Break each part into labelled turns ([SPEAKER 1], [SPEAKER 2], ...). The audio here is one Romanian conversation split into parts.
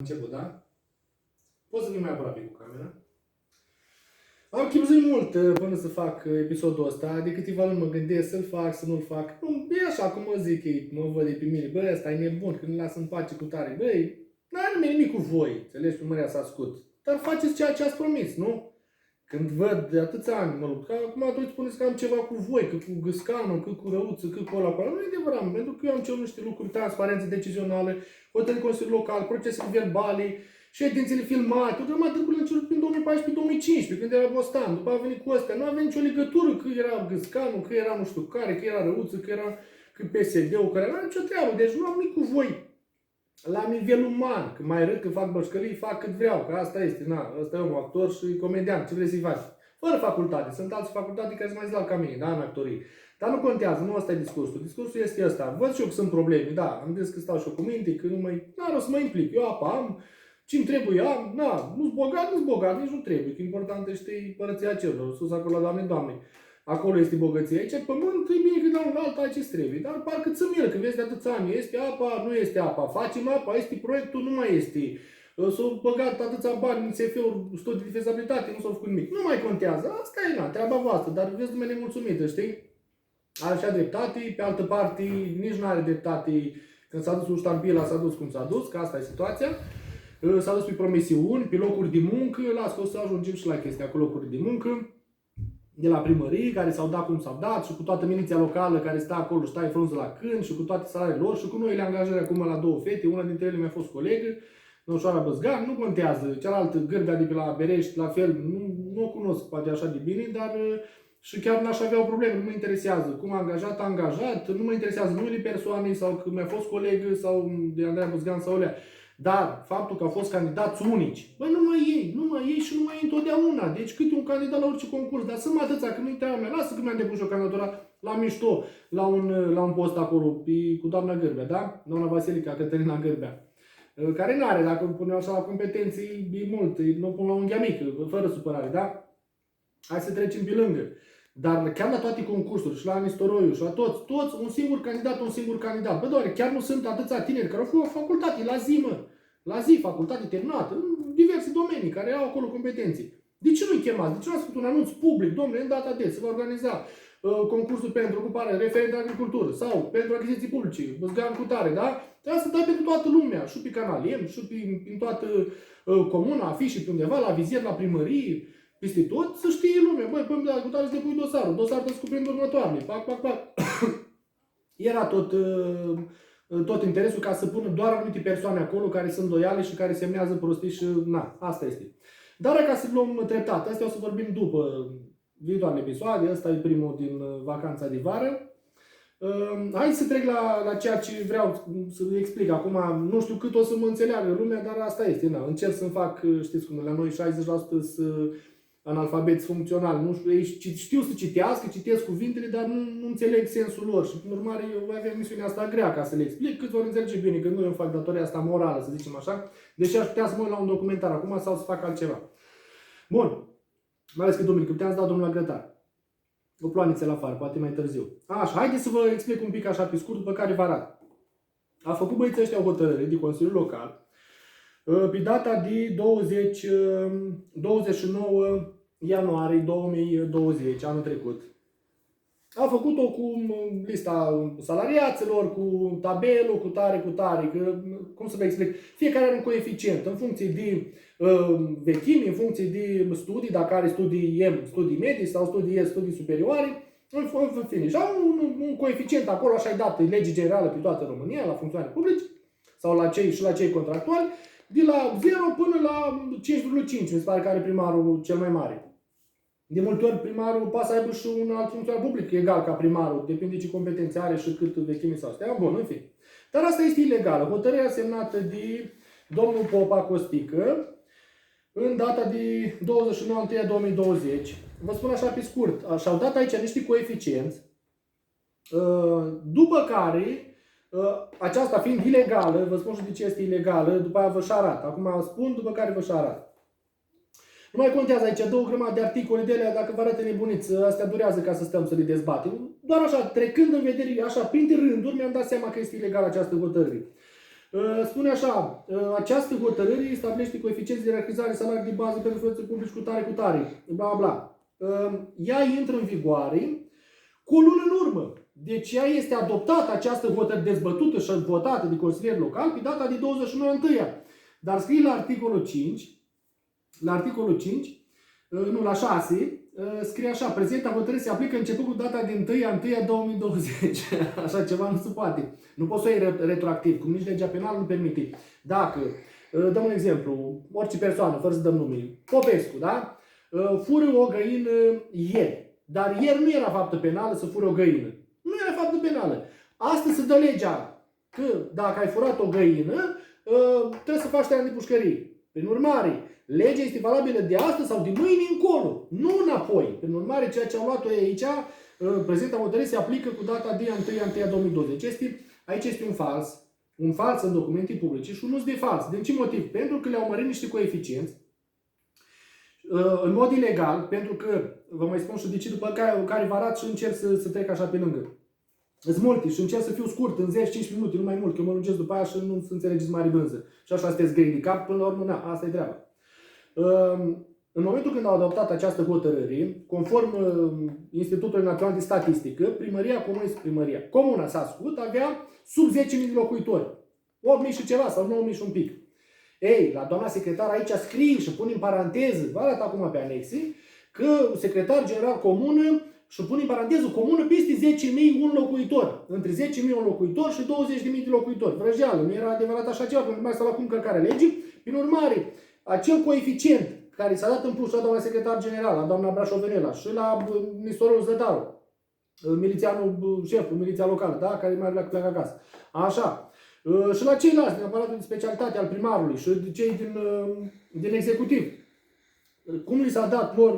[SPEAKER 1] Început, da? Poți să vii mai aproape cu camera. Am chipuit mult până să fac episodul ăsta. De câteva luni mă gândesc să-l fac, să nu-l fac. Nu, e așa cum mă zic ei, mă văd pe mine. Băi, ăsta e nebun, când îl lasă în pace cu tare. Băi, n-are nimic cu voi. Înțelegi, pe mărea s-a scut. Dar faceți ceea ce ați promis, nu? Când văd de atâția ani, mă lupt, că acum toți spuneți că am ceva cu voi, că cu Gâscanu, că cu Răuță, că cu ăla, cu ăla. Nu e adevărat, pentru că eu am cerut niște lucruri, transparență decizională, hotărâri Consiliul Local, procesele verbale, ședințele filmate, tot mai târgul început prin 2014-2015, când era Bostan, după a venit cu astea, nu avea nicio legătură că era Gâscanu, că era nu știu care, că era Răuță, că era PSD-ul, care era nicio treabă, deci nu am nimic cu voi. La nivel uman, că mai râd, că fac bășcălii, fac cât vreau, că asta este, na, ăsta e un actor și comedian, ce vrei să-i faci? Fără facultate, sunt alți facultate care sunt mai zilal ca mine, da, în actorii. Dar nu contează, nu ăsta e discursul. Discursul este ăsta. Văd și eu că sunt probleme, da, am zis că stau și eu cu minte, că nu mai, n-ar o să mă implic. Eu apa am, ce-mi trebuie am, na, nu-s bogat, nici nu trebuie, că important este părăția celor, sus acolo la Doamne. Acolo este bogăția. Aici pământ, e bine că dau un alt ce trebuie. Dar parcă ți mie că vezi de atâția ani. Este apa, nu este apa. Facem apa, este proiectul, nu mai este. S-au băgat atâția bani în SF-uri, studii de fezabilitate, nu s-au făcut nimic. Nu mai contează. Asta e, na, treaba voastră. Dar vezi lumea nemulțumită, știi? Are așa dreptate, pe altă parte nici nu are dreptate. Când s-a dus Uștampila, s-a dus cum s-a dus, că asta e situația. S-a dus pe promisiuni, pe locuri de muncă. Las că o să ajungem și la chestia cu locuri de muncă. De la primării, care s-au dat cum s-au dat, și cu toată miliția locală care stă acolo și taie frunză la câini, și cu toate salariile lor, și cu noile angajări acum la două fete, una dintre ele mi-a fost colegă, Năușoara Băzgan, nu contează, cealaltă Gârbea de pe la Berești, la fel, nu o cunosc poate așa de bine, dar și chiar n-aș avea o problemă, nu mă interesează cum a angajat, nu mă interesează numele persoanei sau că mi-a fost colegă sau de Andreea Băzgan sau alea. Dar faptul că au fost candidați unici, băi, numai ei și numai ei întotdeauna. Deci câte un candidat la orice concurs, dar sunt atâția, că nu-i treaba mea, lasă că mi-am depus o candidatura la mișto, la un post acolo, cu doamna Gârbea, da? Doamna Vasilica, Cătălina Gârbea. Care n-are, dacă îmi pune așa la competenții, e mult, nu pun la unghia mică, fără supărare, da? Hai să trecem pe lângă. Dar chiar la toate concursurile, și la Nistoroiu, și la toți, un singur candidat. Bă, doare, chiar nu sunt atâția tineri care au făcut facultate, la zi, facultate terminată, în diverse domenii, care au acolo competenții. De ce nu-i chemați? De ce nu ați făcut un anunț public? Domnule, în data de se va organiza concursul pentru ocupare, referent de agricultură, sau pentru achiziții publice, Băzgan cu tare, da? Trebuie să dai pentru toată lumea, și pe Canal M, și prin toată comuna, afișe pe undeva, la vizier, la primărie, peste tot, să știe lumea. Băi, până la agricultură să depui dosarul trebuie să cuprinde următoarele. Pac. Era tot interesul ca să pună doar anumite persoane acolo care sunt loiale și care semnează prostii și na, asta este. Dar ca să luăm treptat, astea o să vorbim după viitoarele episoade, ăsta e primul din vacanța de vară. Hai să trec la ceea ce vreau să explic acum. Nu știu cât o să mă înțeleagă lumea, dar asta este. Na, încerc să-mi fac, știți cum, la noi 60% sunt analfabeți funcționali. Nu știu, ei știu să citească, citesc cuvintele, dar nu înțeleg sensul lor. Și prin urmare eu voi avea misiunea asta grea ca să le explic, cât vor înțelege bine, că nu eu fac datoria asta morală, să zicem așa. Deși aș putea să mă uit la un documentar acum sau să fac altceva. Bun. Mai ales că duminică puteam să dau drumul la grătar. O ploaniță la afară, poate mai târziu. Așa, haideți să vă explic un pic așa pe scurt, după care vă arăt. A făcut băieții ăștia o hotărâre de Consiliul Local pe data de 29 ianuarie 2020, anul trecut. A făcut-o cu lista salariaților, cu tabelul, cu tare, că, cum să vă explic, fiecare are un coeficient în funcție de vechime, în funcție de studii, dacă are studii M, studii medii sau studii S, studii superioare, în fine. Și au un coeficient acolo, așa e dat, lege generală pe toată România, la funcționari publici, sau la cei contractuali, de la 0 până la 5,5, mi se pare că are primarul cel mai mare. De multe ori primarul poate să aibă și un alt funcționar public egal ca primarul, depinde ce competențe are și cât vechime sau astea. Bun, în fine. Dar asta este ilegală. Hotărârea semnată de domnul Popa Costică în data de 29/1/2020. Vă spun așa pe scurt, și-au dat aici niște coeficienți, după care, aceasta fiind ilegală, vă spun și de ce este ilegală, după aia vă și arăt. Acum spun, după care vă și arăt. Nu mai contează aici, două grămadă de articole de alea, dacă vă arată nebuniți, astea durează ca să stăm să le dezbatem. Doar așa, trecând în vedere, așa, printre rânduri, mi-am dat seama că este ilegală această hotărâre. Spune așa, această hotărâre stabilește coeficienți de ierarhizare salarii de bază pentru funcții publici cu tare, bla bla. Ea intră în vigoare cu o lună în urmă. Deci ea este adoptată, această hotărâre dezbătută și votată de consilieri locali pe data de 21 întâia. Dar scrie la articolul 5, la 6, scrie așa, prezenta hotărâre se aplică începând cu data de 1/1/2020. Așa ceva nu se poate. Nu poți să o iei retroactiv, cum nici legea penală nu permite. Dacă, dăm un exemplu, orice persoană, fără să dăm nume, Popescu, da? Fură o găină ieri. Dar ieri nu era faptă penală să fură o găină. Nu era faptă penală. Astăzi se dă legea că dacă ai furat o găină, trebuie să faci 3 ani de pușcărie. Prin urmare, legea este valabilă de astăzi sau de mâine încolo, nu înapoi. Prin urmare, ceea ce au luat-o aici, prezenta hotărâre se aplică cu data de 1/1/2020. Aici este un fals în documente publice și unul de fals. Din ce motiv? Pentru că le-au mărit niște coeficienți în mod ilegal, pentru că, vă mai spun și de ce, după care vă arăt și încerc să trec așa pe lângă. Sunt multe și încerc să fiu scurt, în 10-15 minute, nu mai mult, că eu mă lungesc după aia și nu înțelegeți mare brânză. Și așa sunteți grei de cap, până la urmă, asta e treaba. În momentul când au adoptat această hotărâre, conform Institutului Național de Statistică, Comuna Sascut avea sub 10.000 de locuitori. 8.000 și ceva sau 9.000 și un pic. Ei, la doamna secretar aici scrie și pune în paranteză, vă arăt acum pe anexe, că secretar general comună și pune în paranteză comună peste 10.000 un locuitor. Între 10.000 un locuitor și 20.000 de locuitori. Vrăjeală, nu era adevărat așa ceva, pentru că mai stau acum încălcarea legii. Prin urmare, acel coeficient care s-a dat în plus la doamna secretar general, la doamna Brașovenela și la Nistorul Zădaru, milițianul, șeful, miliția locală, da? Care mai pleacă acasă. Așa. Și la ceilalți din aparatul de specialitate al primarului și cei din executiv. Cum li s-a dat lor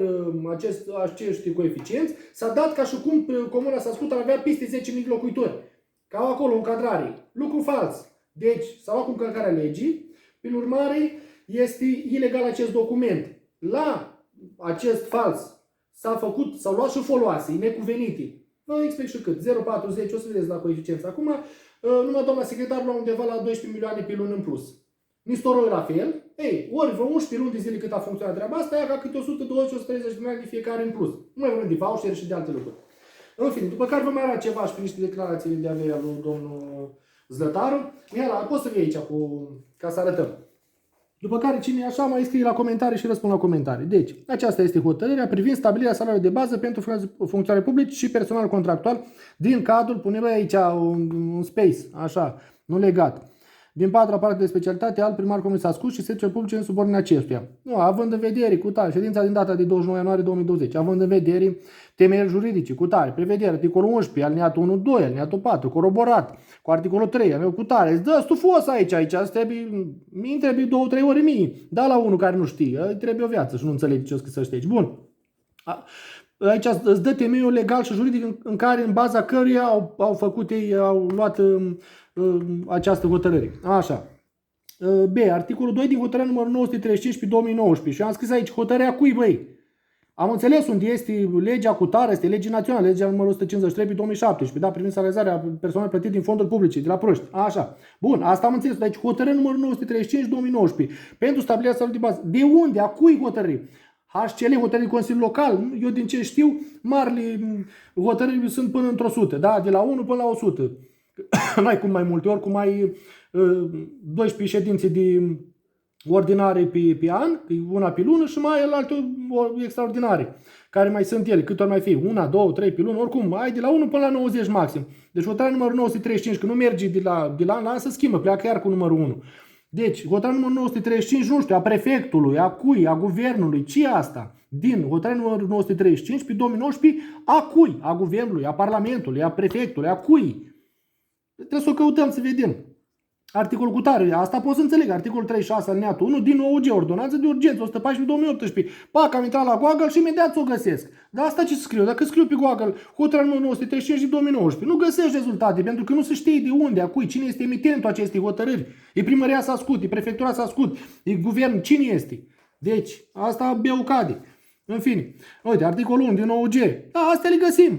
[SPEAKER 1] acești coeficienți? S-a dat ca și cum Comuna Sascut avea peste 10.000 de locuitori. Ca au acolo încadrare. Lucru fals. Deci s-a luat cu încălcarea legii. Prin urmare, este ilegal acest document. La acest fals s-au luat și foloase necuvenite. Vă explic și cât. 0,40, o să vedeți la coeficiență. Acum, numai doamna secretar lua undeva la 12 milioane pe lună în plus. Nistorul la fel. Ei, ori vreo 11 luni de zile cât a funcționat treaba asta, ia ca câte 120-130 de milioane de fiecare în plus. Nu mai vorbim de voucher și de alte lucruri. În fine, după care vă mai arăt ceva și pe niște declarații de avea lui domnul Zlătaru. Mihela, poți să vii aici ca să arătăm. După care cine așa mai scrie la comentarii și răspund la comentarii. Deci, aceasta este hotărârea privind stabilirea salariului de bază pentru funcționari publici și personal contractual din cadrul, punem aici un space, așa, nu legat, din 4 aparate de specialitate al primarului Comunei Sascut și serviciilor publice în subordinea acestuia. Nu, având în vedere cu tare ședința din data de 29 ianuarie 2020, având în vedere temeiuri juridice cu tare, prevedere articolul 11, alineatul 1-2, alineatul 4, coroborat cu articolul 3, cu tare, îți dă stufos aici, îmi trebuie 2-3 ore mie, da la unul care nu știe, îi trebuie o viață și nu înțelege ce o să știi. Bun. Aici îți dă temeiul legal și juridic în care, în baza căruia au făcut ei, au luat această hotărâre. Așa. B. Articolul 2 din hotărârea numărul 935 pe 2019. Și am scris aici hotărârea cui, băi? Am înțeles unde este legea cu tare, este legea națională, legea numărul 153 pe 2017, da, privind salarizarea personalului plătit din fonduri publice, de la proști. Așa. Bun, asta am înțeles. Deci hotărârea numărul 935 2019 pentru stabilirea salariului de bază. De unde? A cui hotărâre? HCL, hotărâri de Consiliul Local, eu din ce știu, marile hotărâri sunt până într-o 100, da? De la 1 până la 100. N-ai cum mai multe ori, cum ai 12 ședințe de ordinare pe an, una pe lună și mai alte extraordinare, care mai sunt ele, cât ori mai fi, 1, 2, 3 pe lună, oricum, ai de la 1 până la 90 maxim. Deci hotărârea numărul 935, că nu merge de la an la an, se schimbă, pleacă iar cu numărul 1. Deci, hotărârea numărul 935, nu știu, a prefectului, a cui, a guvernului, ce e asta? Din hotărârea numărul 935 pe 2019, a cui? A guvernului, a parlamentului, a prefectului, a cui? Trebuie să o căutăm să vedem. Articolul cu tare, asta pot să înțeleg. Articolul 36 alineatul 1 din OUG, ordonanță de urgență, 114/2018. Pac, am intrat la Google și imediat o găsesc. Dar asta ce scriu? Dacă scriu pe Google hotărârea numărul 935 din 2019, nu găsești rezultate, pentru că nu se știe de unde, a cui, cine este emitentul acestei hotărâri. E primăria Sascut, e prefectura Sascut, e guvern, cine este? Deci, asta beucade. În fine, uite, articolul 1 din OUG. Da, astea le găsim.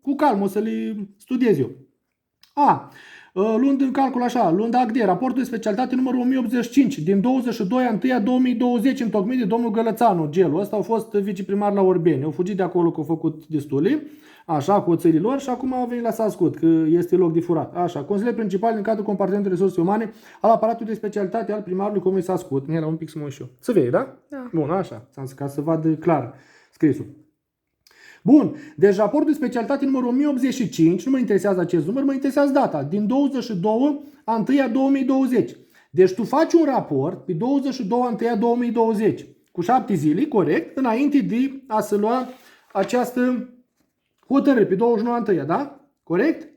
[SPEAKER 1] Cu calm, o să le studiez eu. A. luând în calcul așa, luând act de raportul de specialitate numărul 1085 din 22/1/2020 întocmit de domnul Gălățanu, gelul. Ăsta a fost viceprimar la Orbeni. Au fugit de acolo că au făcut destule, așa, cu țărilor și acum au venit la Sascut, că este loc de furat. Așa, consilier principal din cadrul compartimentului resurse umane al aparatului de specialitate al primarului Comunei Sascut. Ne era un pic să mă uit și eu. Să vezi, da? Da. Bun, așa, ca să vadă clar scrisul. Bun, deci raportul de specialitate numărul 1085, nu mă interesează acest număr, mă interesează data, din 22/1/2020. Deci tu faci un raport pe 22/1/2020 cu 7 zile, corect, înainte de a se lua această hotărâre pe 29/1, da? Corect?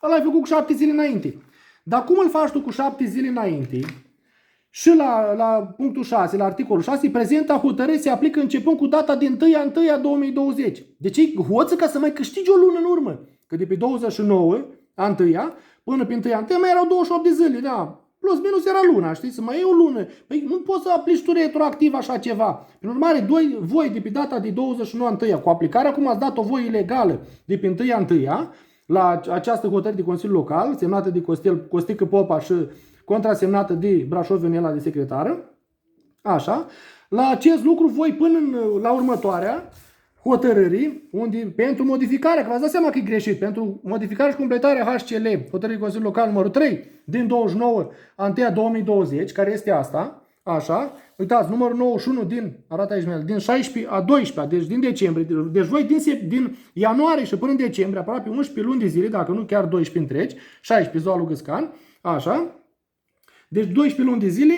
[SPEAKER 1] Ăla ai făcut cu 7 zile înainte. Dar cum îl faci tu cu 7 zile înainte? Și la punctul 6, la articolul 6, prezenta hotărâre se aplică începând cu data din 1/1/2020. Deci e hoță ca să mai câștigi o lună în urmă. Că de pe 29/1 până pe 1/1 mai erau 28 de zile, da. Plus minus era luna, știi? Să mai e o lună. Păi nu poți să aplici tu retroactiv așa ceva. Prin urmare, voi de pe data de 29/1, cu aplicarea cum ați dat o voi ilegală de pe 1/1, la această hotărâre de Consiliul Local, semnată de Costică Popa și contrasemnată de Brașov Ionela de secretară, așa, la acest lucru voi până la următoarea hotărârii, unde pentru modificarea, că v-ați dat seama că e greșit, pentru modificarea și completarea HCL, hotărârii Consiliului Local numărul 3 din 29/1/2020, care este asta, așa, uitați, numărul 91 arată aici, din 16/12, deci din decembrie, deci voi din ianuarie și până în decembrie, aproape 11 luni de zile, dacă nu chiar 12 întregi, 16 ziua lui Gâscan, așa, deci 12 luni de zile,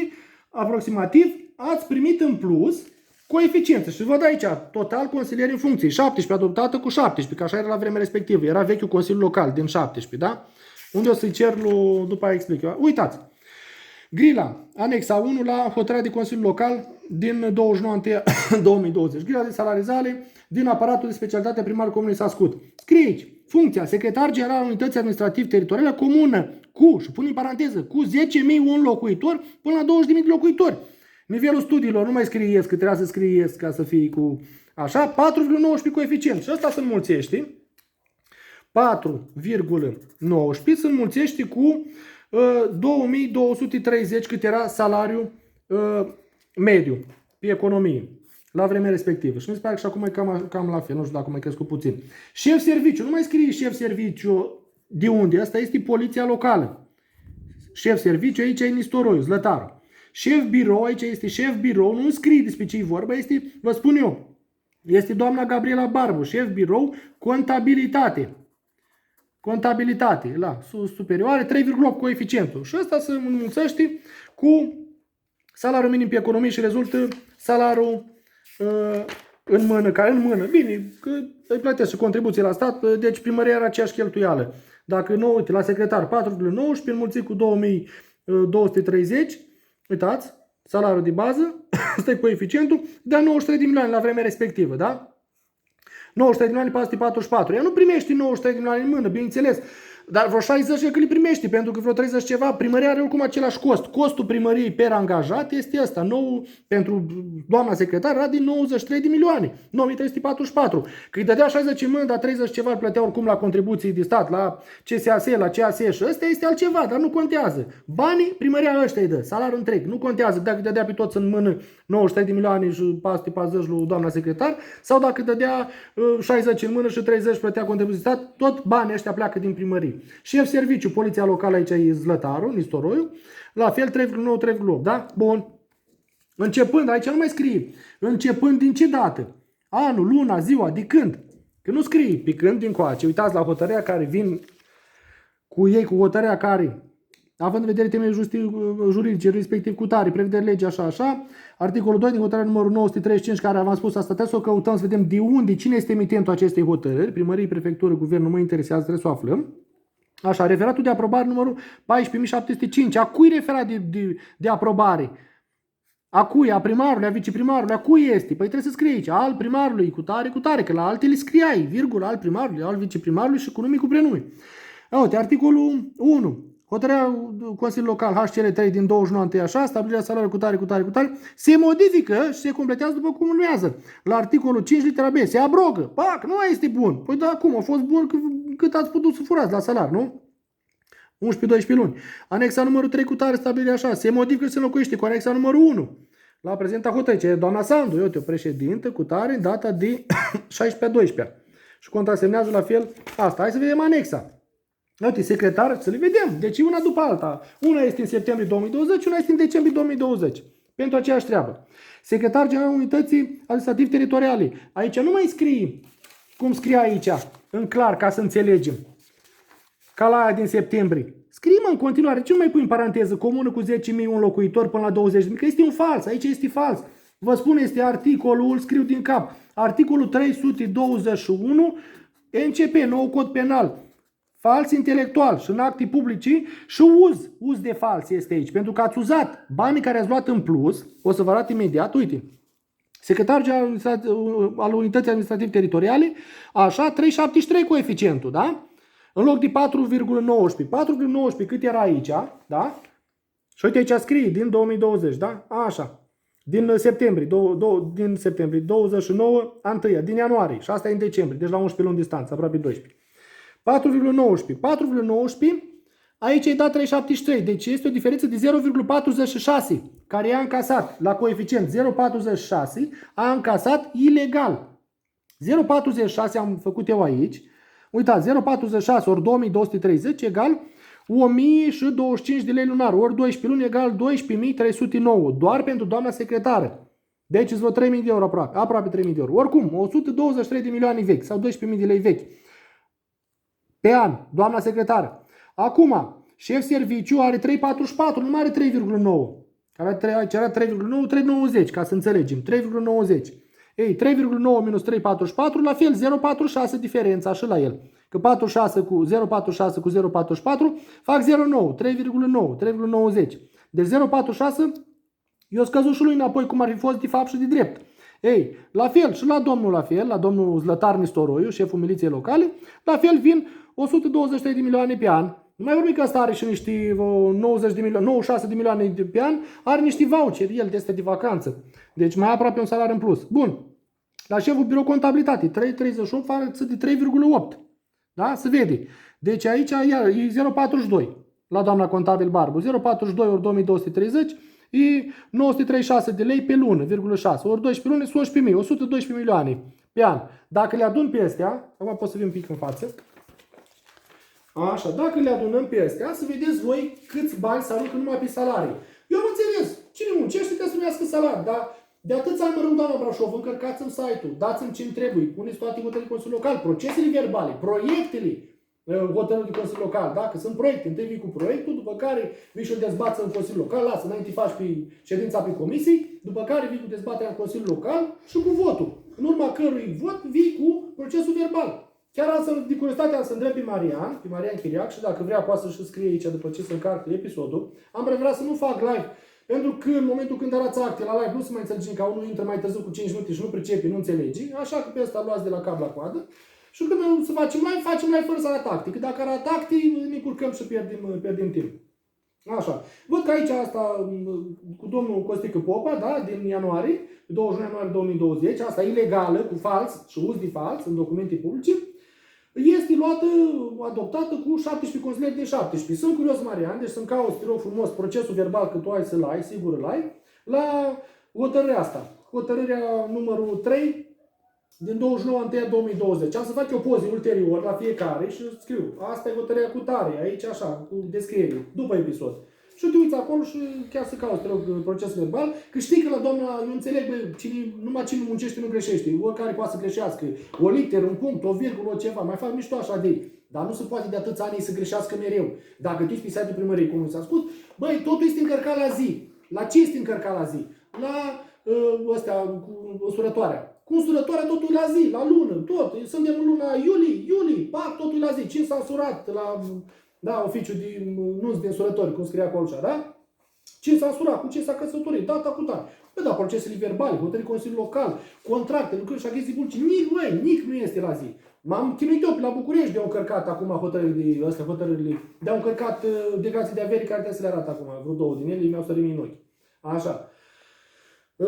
[SPEAKER 1] aproximativ, ați primit în plus coeficiență. Și văd aici, total consilieri în funcție, 17 adoptată cu 17, că așa era la vremea respectivă. Era vechiul Consiliu Local din 17, da? Unde o să-i cer după aia explic eu. Uitați, grila, anexa 1 la hotărârea de Consiliu Local din 29/1/2020. Grila de salarizare din aparatul de specialitate primar Comunei Sascut. Scrie aici, funcția secretar general al unității administrativ teritoriale comună cu, și pun în paranteză, cu 10.001 locuitori până la 20.000 de locuitori. Nivelul studiilor, nu mai scrieți, că trebuia să scrieți ca să fie cu așa, 4,19 coeficient. Și ăsta se înmulțește, 4,19 se înmulțește cu 2230 cât era salariul mediu pe economie la vremea respectivă. Și mi se pare că și acum e cam la fel, nu știu dacă mai crescut puțin. Șef serviciu, nu mai scrie șef serviciu de unde, asta este poliția locală. Șef serviciu, aici e Nistoroiu, Zlătaru. Șef birou, aici este șef birou, nu scrie despre ce e vorba, este, vă spun eu, este doamna Gabriela Barbu, șef birou, contabilitate. Contabilitate, la superioare, 3,8 coeficientul. Și ăsta se înmulțește cu salariul minim pe economie și rezultă salariul în mână, care în mână. Bine, că îi plătesc și contribuții la stat, deci primăria era aceeași cheltuială. Dacă nu, uite, la secretar 4,19 înmulțit cu 2230, uitați, salariul de bază, ăsta e coeficientul, dă 93 de milioane la vremea respectivă, da? 93 de milioane 444. Ea nu primește 93 de milioane în mână, bineînțeles. Dar vreo 60 că le primește, pentru că vreo 30 ceva, primăria are oricum același cost. Costul primăriei per angajat este ăsta. Nou, pentru doamna secretar era din 93 de milioane. 9344. Că îi dădea 60 în mână, dar 30 ceva îl plătea oricum la contribuții de stat, la CSAS, la CAS și ăsta este altceva, dar nu contează. Banii, primăria ăștia îi dă, salariul întreg. Nu contează dacă dădea pe toți în mână 93 de milioane și 440 lui doamna secretar, sau dacă dădea 60 în mână și 30 plătea contribuții de stat, tot banii ăștia pleacă din primărie. Șef serviciu, poliția locală aici e Zlătaru, Nistoroiu, la fel 3,9, da? Bun. Începând, aici nu mai scrie, începând din ce dată? Anul, luna, ziua, de când? Că nu scrie pe când din coace. Uitați la hotărârea care vin cu ei, cu hotărârea care, având în vedere temele juridice, respectiv cu tare, prevederi legii, așa, articolul 2 din hotărârea numărul 935, care v-am spus asta, trebuie să o căutăm, să vedem de unde, cine este emitentul acestei hotărâri, primărie, prefectură, guvern, nu mă interesează, trebuie să o aflăm. Așa, referatul de aprobare numărul 14705. A cui referat de aprobare? A cui? A primarului, a viceprimarului, a cui este? Păi trebuie să scrie aici, al primarului, cu tare, că la altele scriai, virgulă, al primarului, al viceprimarului și cu nume cu prenume. Uite, articolul 1. Hotărârea Consiliului Local HCL 3 din 29 așa, stabilirea salariului cu tare, se modifică și se completează după cum urmează. La articolul 5 litera B se abrogă. Pac, nu mai este bun. Păi da, cum? A fost bun cât ați putut să furați la salariu, nu? 11-12 luni. Anexa numărul 3 cu tare stabilire așa. Se modifică și se înlocuiește cu anexa numărul 1. La prezenta hotărâre, doamna Sandu, eu te președintă cu tare în data de 16-12. Și contrasemnează la fel asta. Hai să vedem anexa. Uite, secretar, să le vedem. Deci una după alta. Una este în septembrie 2020, una este în decembrie 2020. Pentru aceeași treabă. Secretar general Unității Administrativ Teritoriale. Aici nu mai scrie cum scrie aici, în clar, ca să înțelegem. Ca la aia din septembrie. Scrie-mă în continuare. Ce nu mai pui în paranteză? Comună cu 10.000 un locuitor până la 20.000. Că este un fals. Aici este fals. Vă spun, este articolul, scriu din cap. Articolul 321 NCP, nou cod penal. Fals intelectual și în acte publice și uz de fals este aici. Pentru că ați uzat banii care ați luat în plus, o să vă arăt imediat, uite. Secretar general al Unității Administrative Teritoriale, așa, 3,73 coeficientul, da? În loc de 4,19. 4,19 cât era aici, da? Și uite aici scrie, din 2020, da? Așa. Din septembrie, din septembrie, 29, a 1, din ianuarie, și asta e în decembrie, deci la 11 luni distanță, aproape 12. 4,19. 4,19, aici e dat 3,73, deci este o diferență de 0,46, care i-a încasat la coeficient 0,46, a încasat ilegal. 0,46 am făcut eu aici, uitați, 0,46 ori 2230 egal 1025 de lei lunar, ori 12 luni egal 12.309, doar pentru doamna secretară. Deci îți vă 3.000 de euro aproape 3.000 de euro. Oricum, 123 de milioane vechi sau 12.000 de lei vechi pe an, doamna secretară. Acum, șef serviciu are 3,44, nu mai are 3,9. Care era 3,9, 3,90, ca să înțelegem. 3,90. Ei, 3,9 minus 3,44, la fel, 0,46 diferența și la el. Că 46 cu 0,46 cu 0,44 fac 0,9, 3,9, 3,90. Deci 0,46 eu scăzut și lui înapoi cum ar fi fost de fapt și de drept. Ei, la fel și la domnul la domnul Zlătar Nistoroiu, șeful miliției locale, la fel vin 123 de milioane pe an. Nu mai vorbim că asta are și niște 96 de milioane pe an, are niște voucheri, el este de vacanță. Deci mai aproape un salariu în plus. Bun. La șeful birou contabilitate, 3,31 față de 3,8. Da? Se vede. Deci aici e 0,42 la doamna contabil Barbu. 0,42 ori 2230 e 936 de lei pe lună, 0,6. Ori 12 luni sunt 11.000, 112 milioane pe an. Dacă le adun pe astea, acum pot să vin un pic în față. Așa, dacă le adunăm pe astea, să vedeți voi câți bani se aruncă numai pe salarii. Eu am înțeles, cine muncește trebuie să primească salarii, dar de atâția ani mă rog, doamna Brașov, încărcați-mi site-ul, dați-mi ce-mi trebuie, puneți toate hotărârile de Consiliul Local, procesele verbale, proiectele hotărâri de Consiliul Local, dacă sunt proiecte, întâi vii cu proiectul, după care vii și-l dezbați în Consiliul Local, lasă, înainte faci pe ședința pe comisii, după care vii cu dezbaterea în Consiliul Local și cu votul. În urma cărui vot vii cu procesul verbal. Chiar de curiozitate am să îndrept pe Marian Chiriac și dacă vrea poate să-și scrie aici după ce se încarcă episodul. Am preferat să nu fac live, pentru că în momentul când arăți acte la live nu se mai înțelege ca unul intră mai târziu cu 5 minute și nu pricepe, nu înțelege. Așa că pe ăsta luați de la cap la coadă. Și când să facem live fără să arăt acte. Că dacă arăt acte, ne curcăm și pierdem timp. Așa. Văd că aici asta cu domnul Costică Popa, da, din ianuarie, 29 ianuarie 2020, asta ilegală, cu fals și uz de fals în documente publice, este luată, adoptată cu 17 consilieri din 17. Sunt curios, Marian, deci să-mi cauți, te rog frumos, procesul verbal, că tu ai să-l ai, sigur îl ai, la hotărârea asta. Hotărârea numărul 3 din 29/1/2020. Am să fac o poză ulterior la fiecare și scriu. Asta e hotărârea cu tare, aici așa, cu descriere, după episod. Și te uiți acolo și chiar să cauți, te rog, procesul verbal, că știi că la doamna, eu înțeleg, numai cine muncește nu greșește. Oricare poate să greșească. O literă, un punct, o virgulă, o ceva. Mai fac mișto așa de ei. Dar nu se poate de atâția ani să greșească mereu. Dacă tu ești pe site-ul primăriei, cum s-a spus, băi, totul este încărcat la zi. La ce este încărcat la zi? La ăstea, cu însurătoarea. Cu însurătoarea totul la zi, la lună, tot. Suntem în luna iulie, pac, totul la zi. Cine s-a însurat la... Da, oficiul de nunți de însurători, cum scria acolo așa, da? Ce s-a însurat, cu ce s-a căsătorit, data cu tare. Bă, da, procesele verbale, hotărâri Consiliul Local, contracte, lucruri și achiziții publice, nic nu este la zi. M-am chinuit eu la București de-au încărcat acum hotărârile, de-au încărcat declarații de averi care trebuie să le arată acum, vreo 2 din ele, mi-au sărit mie în ochi. Așa.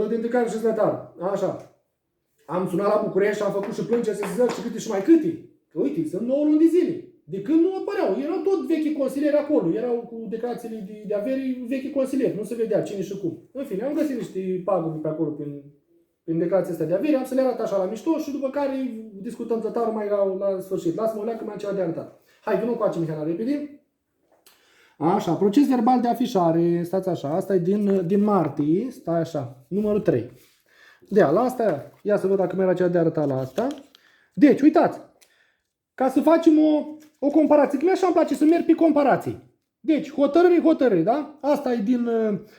[SPEAKER 1] Dintre care și Zlătar. Așa. Am sunat la București și am făcut și plângeri, sesizări și câte și mai câte. Că uite, sunt 9 luni de zile. De când nu apăreau. Erau tot vechi consilieri acolo. Erau cu declarațiile de averi vechi consilieri. Nu se vedea cine și cum. În fine, am găsit niște pagube pe acolo prin declarația asta de averi. Am să le arăt așa la mișto și după care discutăm tătarul mai la sfârșit. Lasă-mă o leacă, mai am ceva de arătat. Hai, vină cu acea, Mihai, repede. Așa, proces verbal de afișare. Stați așa, asta e din martie. Stai așa, numărul 3. La asta, ia să văd dacă mai era ceva de arătat la asta. Deci, uitați. Ca să facem o comparație. Că mie așa îmi place să merg pe comparații. Deci, hotărâri, da? Asta e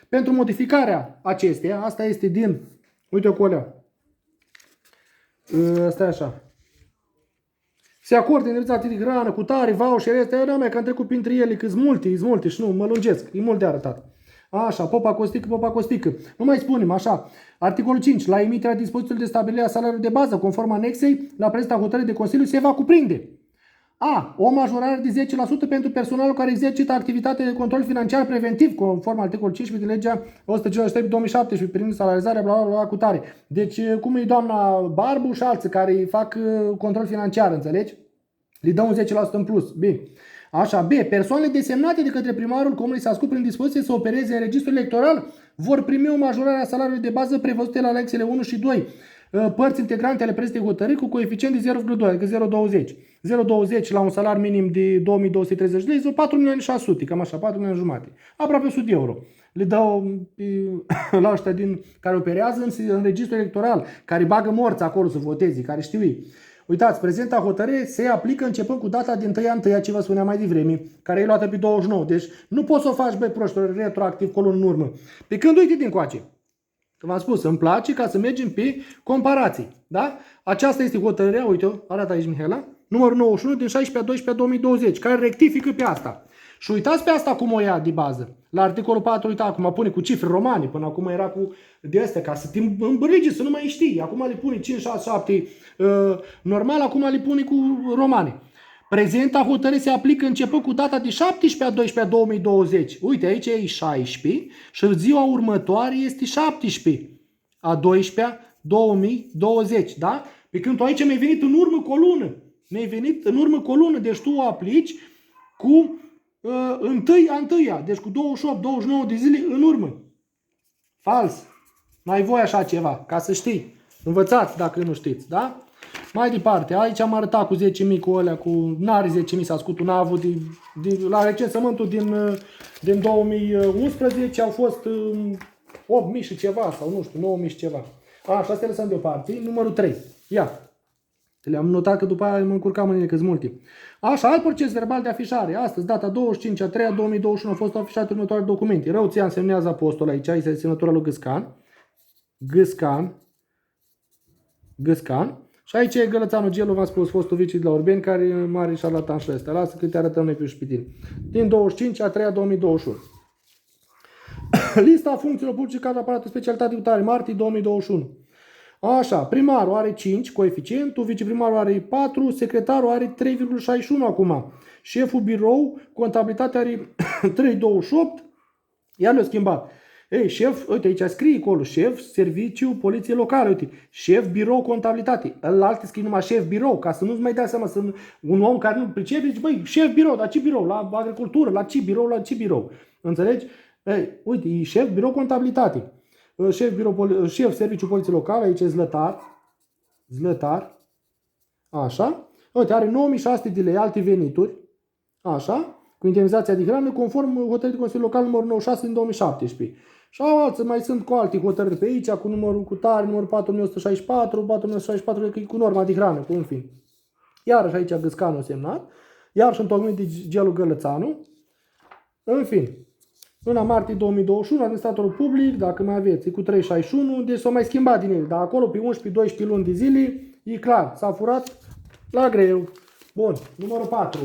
[SPEAKER 1] pentru modificarea acesteia. Asta este din, uite o alea. Asta e așa. Se acordă indemnizații de hrană, cu tare, vouchere, astea, că am trecut printre ele, că sunt multe și nu, mă lungesc. E mult de arătat. Așa, popa costică. Nu mai spunem, așa. Articolul 5. La emiterea dispozițiilor de stabilire a salariului de bază, conform anexei, la prezentarea hotărârii de Consiliu, se va cuprinde a. O majorare de 10% pentru personalul care exercită activitate de control financiar preventiv, conform articolul 15 din legea 153/2017, privind salarizarea, bla, bla, bla, cu tare. Deci, cum e doamna Barbu și alții care fac control financiar, înțelegi? Le dă un 10% în plus. Bine. Așa, B. Persoanele desemnate de către primarul comunei să ascult prin dispoziție să opereze în registrul electoral vor primi o majorare a salariului de bază prevăzute la anexele 1 și 2. Părți integrante ale prezentei hotărâri cu coeficient de 0,2, adică 0,20. 0,20 la un salar minim de 2230 de lei, 4.600.000, cam așa, 4.500.000. Aproape 100 de euro. Le dau la ăștia care operează în registrul electoral, care bagă morți acolo să voteze, care știu ei. Uitați, prezenta hotărâre se aplică începând cu data din 1/1, ce vă spuneam mai devreme, care e luată pe 29. Deci nu poți să o faci, băi proștilor, retroactiv, colo în urmă. Pe când uite din coace. Că v-am spus, îmi place ca să mergem pe comparații. Da? Aceasta este hotărârea, uite-o, arată aici Mihaela, numărul 91 din 16/12/2020, care rectifică pe asta. Și uitați pe asta cum o ia de bază. La articolul 4, uita, acum pune cu cifre romane, până acum era cu de astea, ca să te îmbrâgi, să nu mai știi. Acum le pune 5, 6, 7 normal, acum le pune cu romane. Prezenta hotărâre se aplică începând cu data de 17/12/2020. Uite, aici e 16 și ziua următoare este 17/12/2020, da? Pe când tu aici mi-ai venit în urmă cu o lună. Mi-ai venit în urmă cu o lună, deci tu o aplici cu 1/1, deci cu 28-29 de zile în urmă. Fals. N-ai voie așa ceva, ca să știi. Învățați dacă nu știți, da? Mai departe, aici am arătat cu 10.000 cu alea, n-are 10.000, s-a scut un avut la recensământul din 2011 au fost 8.000 și ceva, sau nu știu, 9.000 și ceva. Așa, astea lăsăm deoparte. Numărul 3. Ia. Le-am notat că după aia mă încurcam în ele, că-s multe. Așa, alt proces verbal de afișare. Astăzi, data 25/3/2021, au fost afișate următoarele documente. Răuțian semnează apostol aici, este semnătura lui Gâscan. Și aici e Gălățanu Gelu, v-am spus, fostul vice de la Urbeni, care e mare șarlatan și ăsta. Lasă că te arătăm noi pe șpitin. Din 25/3/2021. Lista funcțiilor publice cadru aparatul specialitate utare, martie 2021. Așa, primarul are 5 coeficientul, viceprimarul are 4, secretarul are 3,61 acum. Șeful birou, contabilitatea are 3,28, iar le-a schimbat. Ei, șef, uite aici scrie acolo, șef, serviciu, poliție locală, uite, șef, birou, contabilitate. Ălalt scrie numai șef, birou, ca să nu-ți mai dai seama, un om care nu pricepe, zice, băi, șef, birou, la ce birou? La agricultură, la ce birou, la ce birou? Înțelegi? Ei, uite, e șef, birou, contabilitate. Șef, serviciu, poliție locală, aici e Zlătar, așa. Uite, are 9.600 de lei, alte venituri, așa, cu indemnizația de hrană, conform hotărârii de Consiliul Local numărul 96 din 2017. Și alții mai sunt cu alte hotărâri pe aici, cu numărul cu tare, numărul 4164, că e cu norma de hrană, cu un fin. Iarăși aici Gâscanu semnat, iarăși întocmit de Gelu Gălățanu. În fin, luna martie 2021, administratorul public, dacă mai aveți, e cu 361, deci s-a mai schimbat din el, dar acolo pe 11-12 luni de zile, e clar, s-a furat la greu. Bun, numărul 4.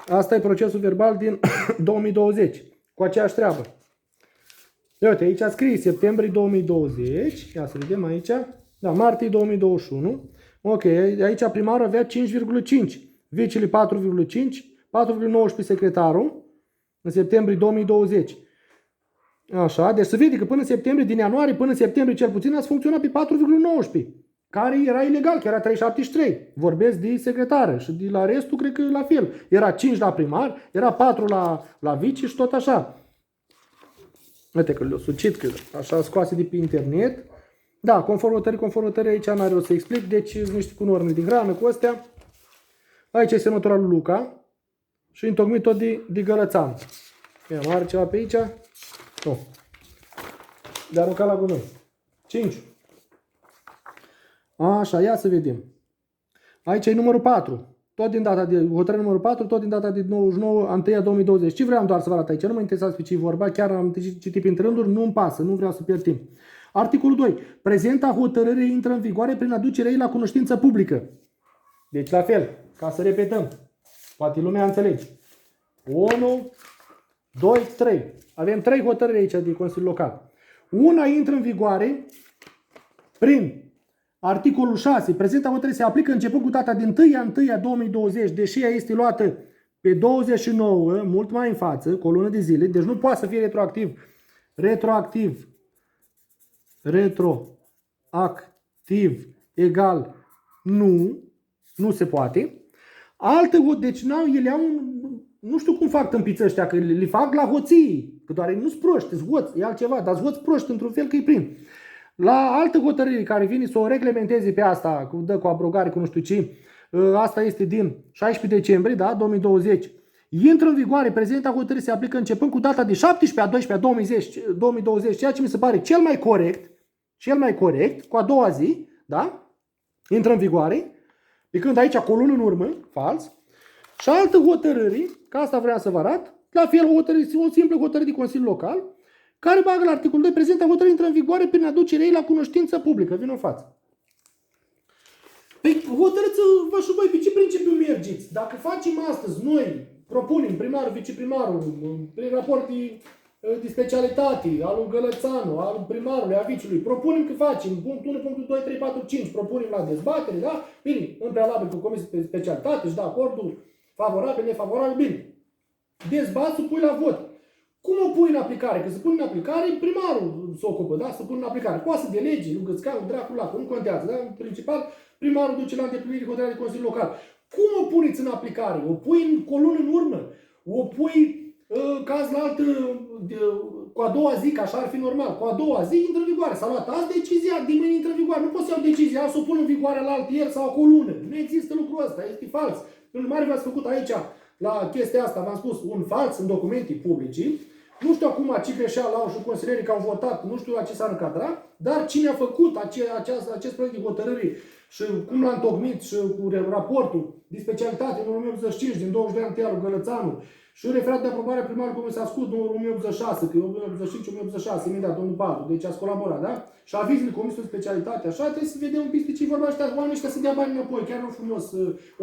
[SPEAKER 1] Asta e procesul verbal din 2020, cu aceeași treabă. Uite, aici a scris septembrie 2020, ia să vedem aici, da, martie 2021. Ok, aici primarul avea 5,5, vicele 4,5, 4,19 secretarul, în septembrie 2020. Așa, deci se vede că până în septembrie, din ianuarie până în septembrie cel puțin, ați funcționat pe 4,19. care era ilegal, că era 373. Vorbesc de secretară și de la restul cred că la fel. Era 5 la primar, era 4 la vice și tot așa. Uite că le-o sucit, că așa scoase de pe internet. Da, conform hotării aici n-are o să explic, deci sunt niște cu norme de hrană cu astea. Aici e semnătura lui Luca și întocmit tot de Gălățan. Ia, mai are ceva pe aici? Nu. De aruncat la gunoi. 5. Așa, ia să vedem. Aici e numărul 4. Tot din data de hotărâre numărul 4, tot din data de 99 a 1 2020. Ce vreau doar să vă arăt aici? Nu mă interesați pe ce vorba, chiar am citit printre rânduri, nu-mi pasă, nu vreau să pierd timp. Articolul 2. Prezenta hotărâre intră în vigoare prin aducerea ei la cunoștință publică. Deci la fel, ca să repetăm. Poate lumea înțelege. 1, 2, 3. Avem 3 hotărâri aici de Consiliul Local. Una intră în vigoare prin articolul 6. Prezenta hotărâre se aplică începând cu data din 1/1/2020, deși ea este luată pe 29, mult mai în față, cu o lună de zile, deci nu poate să fie retroactiv. Retroactiv egal nu se poate. Deci ele au nu știu cum fac tâmpiți ăștia, că le fac la hoții, că doar nu-s proști, îți hoți, e altceva, dar-s hoți proști într-un fel că îi prind. La altă hotărâre care vine să o reglementeze pe asta, cu abrogare, cu nu știu ce, asta este din 16 decembrie, da, 2020, intră în vigoare, prezenta hotărâre se aplică începând cu data de 17/12/2020, ceea ce mi se pare cel mai corect, cu a doua zi, da, intră în vigoare, pe când aici cu o lună în urmă, fals, și altă hotărâre, că asta vreau să vă arăt, la fel o simplă hotărâre de Consiliu Local, care bagă la articolul 2, prezenta hotărâre intră în vigoare prin aducerea ei la cunoștință publică. Vino în față. Păi hotărâți-vă și voi pe ce principiu mergeți. Dacă facem astăzi, noi propunem primarul, viceprimarul, prin raport de specialitate, al lui Gălățanu, al primarului, a viciului, propunem că facem, punctul 1, punctul 2, 3, 4, 5, propunem la dezbatere, da? Bine, în prealabil cu comisie de specialitate și da acordul favorabil, nefavorabil, bine. Dezbați, pui la vot. Cum o pui în aplicare? Că să pune în aplicare, primarul se ocupă, da? Să pune în aplicare. Poate să delege, nu gățca, dracul la, nu contează, da? În principal, primarul duce la îndeplinire hotărârea de Consiliul Local. Cum o puneți în aplicare? O pui cu o lună în urmă? O pui caz la altă, cu a doua zi, că așa ar fi normal, cu a doua zi intră în vigoare. S-a luat azi decizia, de mâine intră în vigoare. Nu poți să iau decizia, să o pun în vigoare la alt ieri sau cu o lună. Nu există lucrul ăsta, este fals. În mare v-ați făcut aici, la chestia asta, v-am spus, un fals în documente publici. Nu știu acum ce greșeală au și consilierii că au votat, nu știu la ce s-ar încadra, dar cine a făcut acest proiect de hotărâre și cum l-a întocmit și cu raportul de specialitate numărul 1085 din 22 an al Gălățanu și referat de aprobare primarului Comunei Sascut numărul 1086, că e 1085-1086, imediat, domnul 4, deci ați colaborat, da? Și avizile Comisiei de Specialitate, așa, trebuie să vedem un pic de ce vorba ăștia, oamenii ăștia să dea bani înapoi, chiar nu frumos,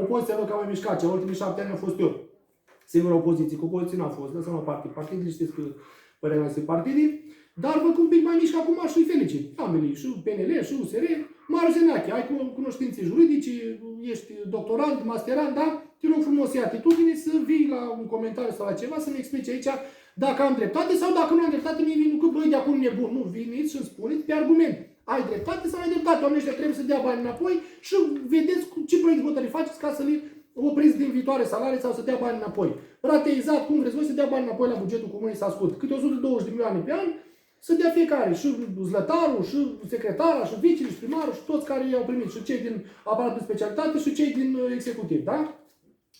[SPEAKER 1] opoziția lor că au mișcat, cea ultimii 7 ani au fost eu. Singura opoziție, cu opoziție n-a fost, lăsăm la partid. Partidele știți că părerea mea este partidii, dar văd un pic mai mișcă acum și felicit. Ambele, și PNL, și USR. Marius Enache, ai cunoștințe juridice, ești doctorant, masterant, da? Te rog frumos, ia atitudine să vii la un comentariu sau la ceva, să-mi explici aici dacă am dreptate sau dacă nu am dreptate, mie vin că băi, de acum nebun. Nu, veniți și îmi spuneți pe argument. Ai dreptate sau ai dreptate? Oamenii ăștia trebuie să dea bani înapoi și vedeți ce proiect de hotărâre faceți ca să le opriți din viitoare salarii sau să dea bani înapoi. Rateizat, cum vreți voi, să dea bani înapoi la bugetul Comunei Sascut. Câte 120 de milioane pe an, să dea fiecare. Și zlătarul, și secretara, și vicele, și primarul, și toți care i-au primit. Și cei din aparatul de specialitate, și cei din executiv. Da?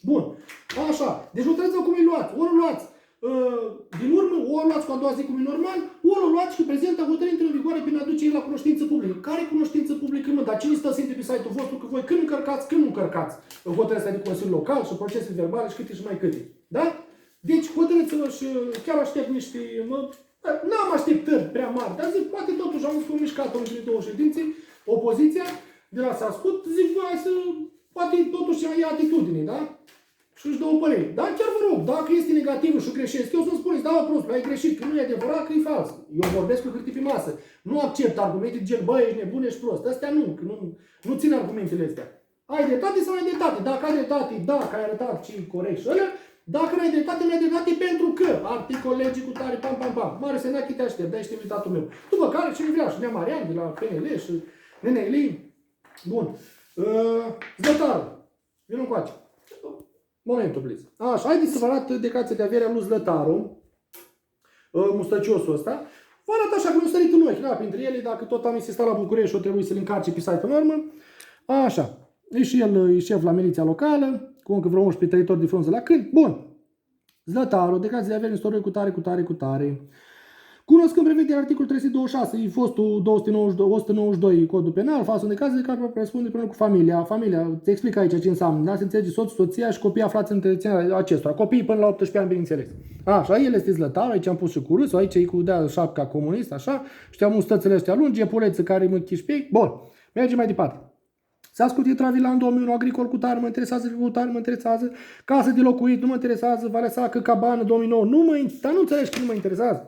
[SPEAKER 1] Bun. Așa. Deci hotărâți-vă cum îi luați. Ori o luați din urmă, ori o luați cu a doua zi cum e normal, ori o luați și prezentă hotărâre intră în vigoare prin aducerea la cunoștință publică. Care cunoștință publică, mă? Dar cine stă sinte pe site-ul vostru că voi când încărcați, când nu încărcați hotărârea asta de Consiliul Local și procesele verbale și câte și mai câte. Da? Deci hotărâți-vă și chiar aștept niște... N-am așteptări prea mari, dar zic, poate totuși am fost mișcat în cele două ședințe, opoziția de la Sascut, zic, hai să... Poate totuși ia atitudine, da? Și își dă o părere. Dar chiar vă rog, dacă este negativă și greșesc, eu să-mi spuneți, da, prost, ai greșit, că nu e adevărat, că e fals. Eu vorbesc cu hârtii pe masă. Nu accept argumente de gen, bă, ești nebun, ești prost. Astea nu, că nu țin argumentele astea. Ai dreptate sau ai dreptate? Dacă ai dreptate, da, că ai arătat ce corect și ăla. Dacă nu ai dreptate, nu ai dreptate pentru că articol legii cu tare, pam, pam, pam. Marius Enache te aștept, dar ești invitatul meu. După care cine vrea și Nea Marian de la PNL și Nenea Elin. Bun. Zlătarul. Vino încoace. Momentul, please. Așa, haideți să vă arăt declarația de avere a lui Zlătaru. Mustăciosul ăsta. Vă arăt așa, că nu sărit în ochi, da, printre ele, dacă tot am insistat la București și o trebuie să-l încarce pe site în urmă. Așa. E și el șef la miliția locală, cu încă vreo 11 trăitori de frunză la cânt. Bun. Zlătaru, declarația de avere în istorie cu tare. Cunoscând prevederea articolul 326, e fostul 192 codul penal, față de caz de care răspunde împreună cu familia. Familia, te explic aici ce înseamnă, da? Se înțelege soț, soția și copiii aflați în întreținerea acestora. Copiii până la 18 ani, bineînțeles. Așa, el este Zlătaru, aici am pus și cu râsul, aici e cu dea șapca comunist, așa, știa mustățele astea lungi, epuleță care mă chișpei. Bun, mergem mai departe. S-a scurtit Travila în 2001, agricol cu tare, mă interesează, agricultar, mă interesează, casă de locuit, nu mă interesează, Valea Sacă, Cabană, 2009, nu mă interesează, dar nu înțelegi că nu mă interesează.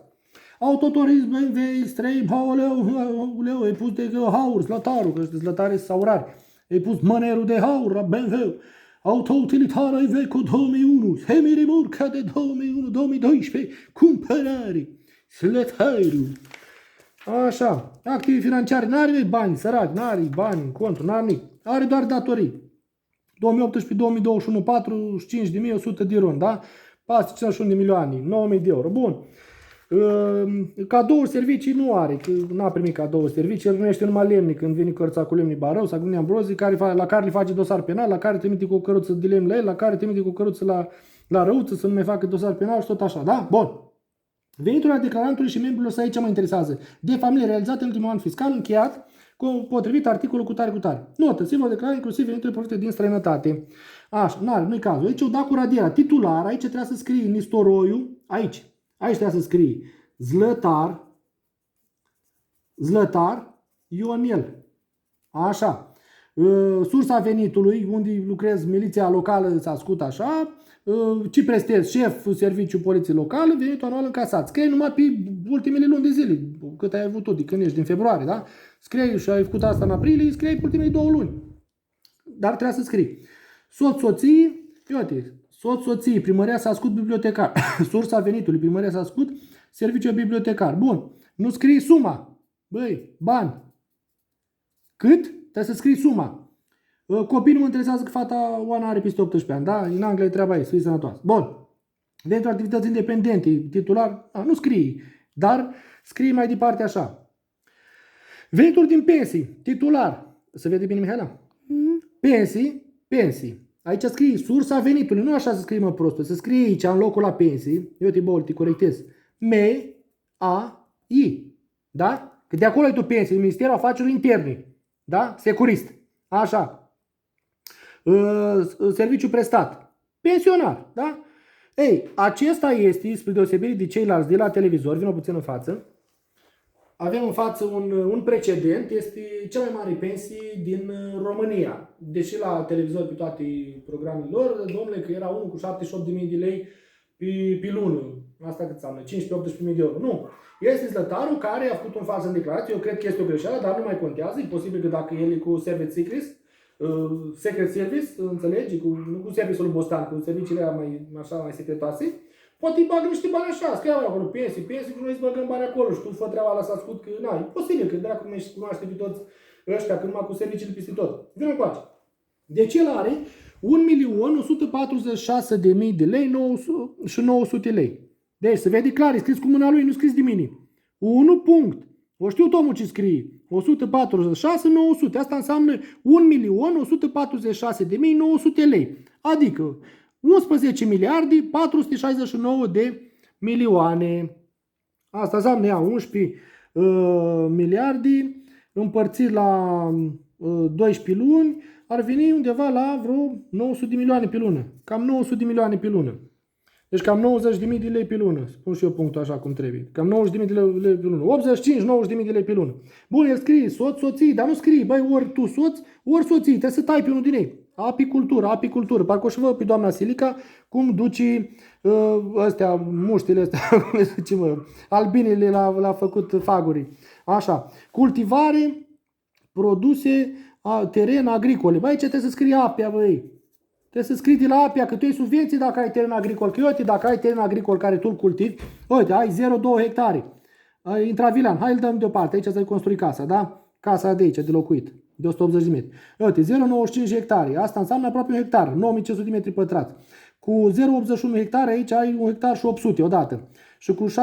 [SPEAKER 1] Autoturism, BMW, X3, aoleu, ai pus de haur, Zlătaru, că ăștia Zlătari sunt saurari. Ai pus mânerul de haur la BMW. Auto-utilitară ai vechi cu 2001, semi-remorca de 2001-2012, cumpărare, Zlătaru. Așa, activi financiare, n-are bani, sărac, n-are bani în cont, n-are nimic, are doar datorii. 2018-2021, 45.100 de ron, da? 451 de milioane, 9.000 de euro, bun. Cadouri, servicii nu are, că n-a primit cadouri, servicii, el primește numai lemne când vine cărța cu lemne Barău sau Gunea Ambrozi, la care le face dosar penal, la care trimite cu o căruță de lemn la el, la care trimite cu o căruță la Răuță să nu mai facă dosar penal și tot așa, da? Bun. Veniturile declarantului și membrilor săi aici mă interesează. De familie realizate în ultimul an fiscal încheiat potrivit articolul cu tare. Notă, se vor declara inclusiv veniturile profite din străinătate. Așa, nu-i cazul. Aici o da cu radiera. Titular, aici trebuie să scrii Nistoroiu, aici trebuie să scrii Zlătar Ionel. Așa. Sursa venitului, unde lucrez miliția locală, s-a ascut așa. Ce prestez, șef serviciu poliției locală, venitul anual încasat. Scrie numai pe ultimele luni de zile, cât ai avut tu, de când ești din februarie, da? Scrie și ai făcut asta în aprilie, scrie pe ultimele 2 luni. Dar trebuie să scrii. Soț-soții, uite, soț-soții, primăria s-a ascut bibliotecar. Sursa venitului, primăria s-a ascut serviciu bibliotecar. Bun. Nu scrii suma. Băi, bani. Cât? Trebuie să scrii suma. Copii nu mă interesează că fata Oana are peste 18 ani, da? În Anglia e treaba ei, să fii sănătoasă. Bun. Pentru activități independente, titular, nu scrii, dar scrii mai departe așa. Venituri din pensii, titular. Se vede bine, Mihaela? Pensii. Aici scrii sursa venitului, nu așa să scrii mă prostă, să scrie aici în locul la pensii, eu te corectez, M-A-I, da? Că de acolo ai tu pensii, Ministerul Afacerilor Interne, da? Securist, așa. Serviciu prestat, pensionar, da? Ei, acesta este, spre deosebire de ceilalți de la televizor, vină puțin în față, avem în față un precedent, este cea mai mare pensie din România. Deși la televizor pe toate programele lor, domnule, că era unul cu 78.000 de lei pe lună. Asta cât înseamnă? 15-18.000 de euro. Nu. Este Zlătaru care a făcut un fals în declarație. Eu cred că este o greșeală, dar nu mai contează. E posibil că dacă el e cu Secret Service, înțelegi? Nu cu serviciul Bostan, cu serviciile mai secretoase. Poate îi bagă niște bani așa, scriu acolo, pensii, și noi îți băgăm bani acolo și tu fă treaba la s-a scut că, e posibil că dracu nu cunoaște pe toți ăștia, că numai cu serviciile peste tot. Vină încoace. Deci el are 1.146.000 de lei și 900 lei. Deci se vede clar, e scris cu mâna lui, nu scris de mine. 1 punct. O știu omul ce scrie. 146.900. Asta înseamnă 1.146.900 lei. Adică 11 miliarde 469 de milioane. Asta înseamnă 11 miliarde împărțit la 12 luni ar veni undeva la vreo 900 de milioane pe lună. Cam 900 de milioane pe lună. Deci cam 90.000 de lei pe lună. Spun și eu punctul așa cum trebuie. Cam 90.000 de lei pe lună. 85-90.000 de lei pe lună. Bun, el scrie soț, soții, dar nu scrie, băi, ori tu soț, ori soții. Trebuie să tai pe unul din ei. Apicultură. Parcă o să văd pe doamna Silica cum duce astea, muștile astea, cum le zice, albinele l-a făcut faguri. Așa. Cultivare, produse, teren agricole. Băi, ce trebuie să scrie apia, băi? Trebuie să scrii de la apia că tu ai subvenții dacă ai teren agricol. Că uite, dacă ai teren agricol care tu îl cultivi, uite, ai 0,2 hectare. Intravilan, hai îl dăm deoparte, aici să-i construi casa, da? casa de aici, de locuit, de 180 de metri. Uite, 0,95 hectare, asta înseamnă aproape un hectar, 9500 de metri pătrați. Cu 0,81 hectare, aici ai 1 hectar și 800 odată. Și cu 0,77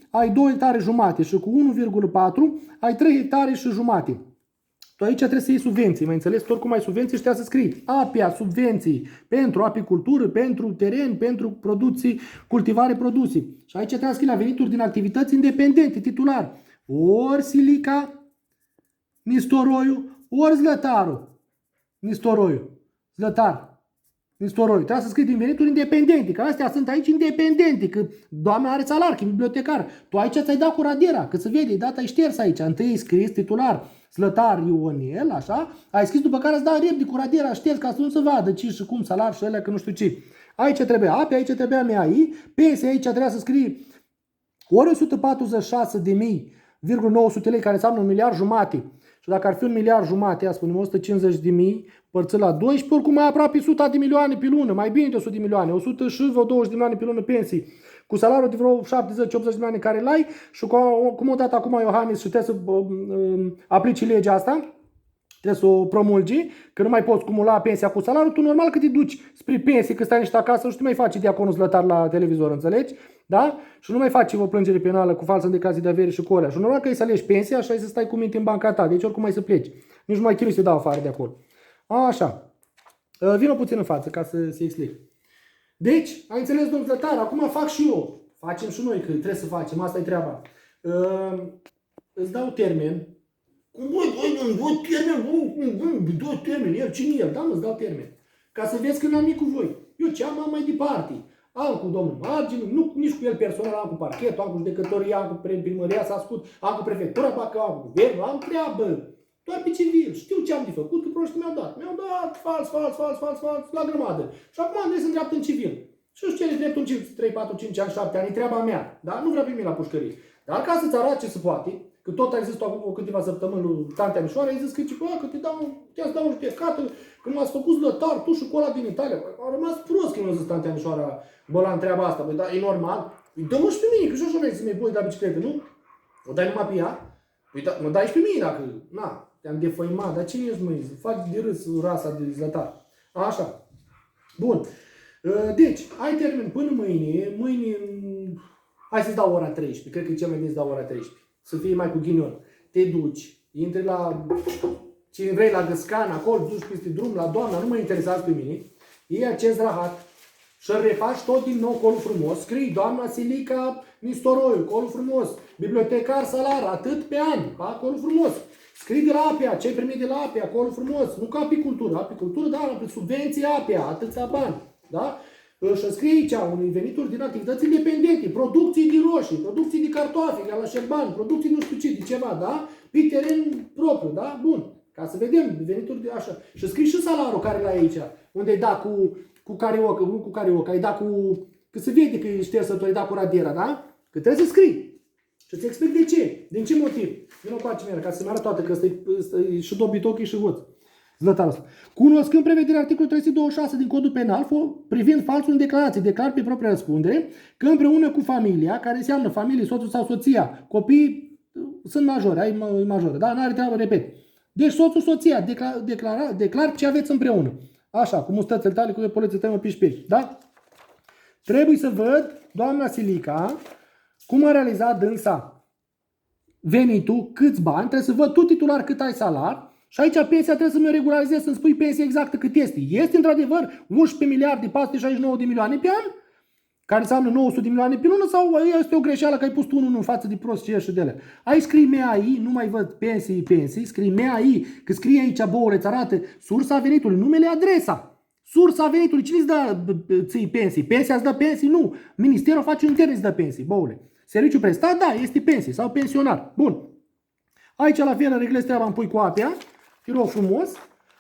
[SPEAKER 1] ai 2 hectare jumate și cu 1,4 ai 3 hectare și jumate. Tu aici trebuie să iei subvenții, mai înțeles? Tu oricum ai subvenții și trebuie să scrii APIA, subvenții pentru apicultură, pentru teren, pentru producții, cultivare produsii. Și aici trebuie să scrii la venituri din activități independente, titular. Ori Silica, Nistoroiu, ori Zlătaru, Nistoroiu, Zlătar. Nistoroiu. Trebuie să scrii din venituri independente, că astea sunt aici independente, că doamna are salar, că e bibliotecar. Tu aici ți-ai dat cu radiera, că se vede, e data, ai șters aici. Întâi ai scris titular, Slătar Ionel, așa, ai scris după care îți dau repede cu radiera, șters, ca să nu se vadă ce și cum, salar și alea, că nu știu ce. Aici trebuie APE, aici trebuie MAI, pensia aici trebuie să scrii ori 146.900 lei, care înseamnă 1,5 miliard. Și dacă ar fi 1,5 miliard, ia spunem 150.000 părțit la 12, oricum mai aproape 100 de milioane pe lună, mai bine de 100 de milioane, 100 și vreo 20 de milioane pe lună pensii. Cu salariul de vreo 70-80 de milioane care l-ai și cum o dat acum Iohannis și trebuie să aplici legea asta, trebuie să o promulgi, că nu mai poți cumula pensia cu salariul, tu normal că te duci spre pensie, că stai niște acasă și tu mai faci diaconul Zlătar la televizor, înțelegi? Da? Și nu mai faci o plângere penală cu falsă declarație de avere și cu alea. Și normal că ai să alegi pensia și ai să stai cu minte în banca ta, deci oricum ai să pleci. Nici nu mai chinui să te dau afară de acolo. Așa. Vino puțin în față ca să explic. Deci, ai înțeles, domnul Zlătar, acum fac și eu. Facem și noi, că trebuie să facem, asta e treaba. Îți dau termen. Cum doi termen, el, cine el? Da, mă, îți dau termen. Ca să vezi că n-am nimic cu voi. Eu ce am mai departe. Am cu domnul Margin, nu nici cu el personal, am cu parchetul, am cu judecătoria, am cu primăria, s-a ascult, am cu prefectura, Bacău, am cu guvernul, am treabă. Doar pe civil. Știu ce am de făcut, că proștii mi-au dat. Mi-au dat fals, la grămadă. Și acum trebuie să îndreaptă în civil. Și își cere dreptul în 3, 4, 5 ani, 7 ani, e treaba mea. Da? Nu vrea pe mine la pușcărie. Dar ca să-ți arăt ce se poate, că tot ai zis tu acum câteva săptămâni lui Tantea Mișoara, ai zis că că te dau o judecată, că m-ați făcut Zlătar, tu și cu ăla din Italia. A rămas prost că mi-a zis Tantea Mișoara, bă, la întreaba asta. Băi, da, e normal. Păi dă-mă și pe mine, că și așa vrei să mi-ai boi la bicicletă, nu? O dai numai pe ea? Păi da, mă dai și pe mine dacă, na, te-am defăimat, dar cine ești, măi? Faci de râs rasa de Zlătar. Așa. Bun. Deci, ai termen până mâine. Mâine, hai să-ți dau ora 13. Cred că e cel mai bine să dau ora 13. Să fie mai cu ghinion. Te duci, intri la cine vrei, la Găscan, acolo, duci peste drum, la doamna, nu mă interesează pe mine. Iei acest rahat și îl refaci tot din nou, colul frumos. Scrii, doamna Silica Nistoroiu, colul frumos. Bibliotecar salar, atât pe an, da? Colul frumos. Scrii de la APEA, ce ai primit de la APEA, colul frumos. Nu ca apicultură. Apicultură, da, subvenții APEA, atâția bani. Da? Și scrie aici unui venituri din activități independente, producții de roșii, producții de cartofi, la Șerban, producții nu știu ce, de ceva, da? Pe teren propriu, da? Bun. Ca să vedem venituri de așa. Și scrii și salariul care l-ai aici, unde ai dat cu carioca, nu cu carioca, ai dat cu... Că se vede că ești ștersător, ai dat cu radiera, da? Că trebuie să scrii. Și îți explic de ce. Din ce motiv. Vino cu acea ca să-mi arăt toate, că ăsta e și dobitoc, e și hoț. Zlătarul ăsta. Cunoscând prevederea articolul 326 din Codul Penal, privind falsul în declarație, declar pe propria răspundere că împreună cu familia, care înseamnă familie, soțul sau soția, copiii sunt majori, ai majoră, da? N-are treabă, repet. Deci soțul, soția, declar ce aveți împreună. Așa, cu mustățele tale, cu poliția tăi, mă piși, da? Trebuie să văd, doamna Silica, cum a realizat dânsa venitul, câți bani, trebuie să văd tu titular cât ai salar. Și aici pensia trebuie să mi-o regularizez, să-mi spui pensia exactă cât este. Este într-adevăr 11 miliarde 469 de milioane pe an, care înseamnă 900 de milioane pe lună, sau este o greșeală că ai pus tu unul în față de prost și de ele. Aici scrii MAI, nu mai văd pensii, scrii MAI, că scrie aici, boule, îți arată sursa venitului, numele, adresa. Sursa venitului, cine îți dă ții pensii? Pensia îți dă pensii? Nu. Ministerul face intern îți dă pensii, boule. Serviciul prestat, da, este pensie sau pensionar. Bun. Aici la fel reglezi treaba, îmi pui cu APEA. Te rog frumos.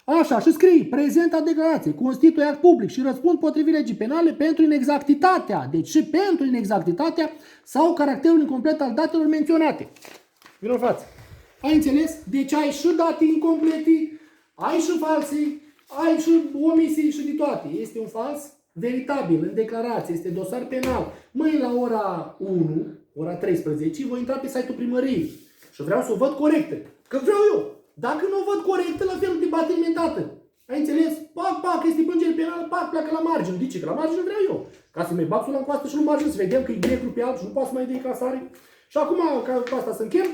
[SPEAKER 1] Așa, și scrii, prezenta declarație, constituie act public și răspund potrivit legii penale pentru inexactitatea, deci și pentru inexactitatea sau caracterul incomplet al datelor menționate. Vino în față. Ai înțeles? Deci ai și date incomplete, ai și falsii, ai și omisii și de toate. Este un fals veritabil în declarație, este dosar penal. Mâine la ora 1, ora 13, voi intra pe site-ul primăriei. Și vreau să o văd corectă. Că vreau eu. Dacă nu o văd corectă, la fel te bate alimentată. Ai înțeles? Pac, este plângere penală, pac, pleacă la margine. De ce? Că la margine vreau eu. Ca să-mi bag la încoastă și la margine, să vedem că e negru pe alb și nu poate să mai dea clasare. Și acum, ca cu asta să închem,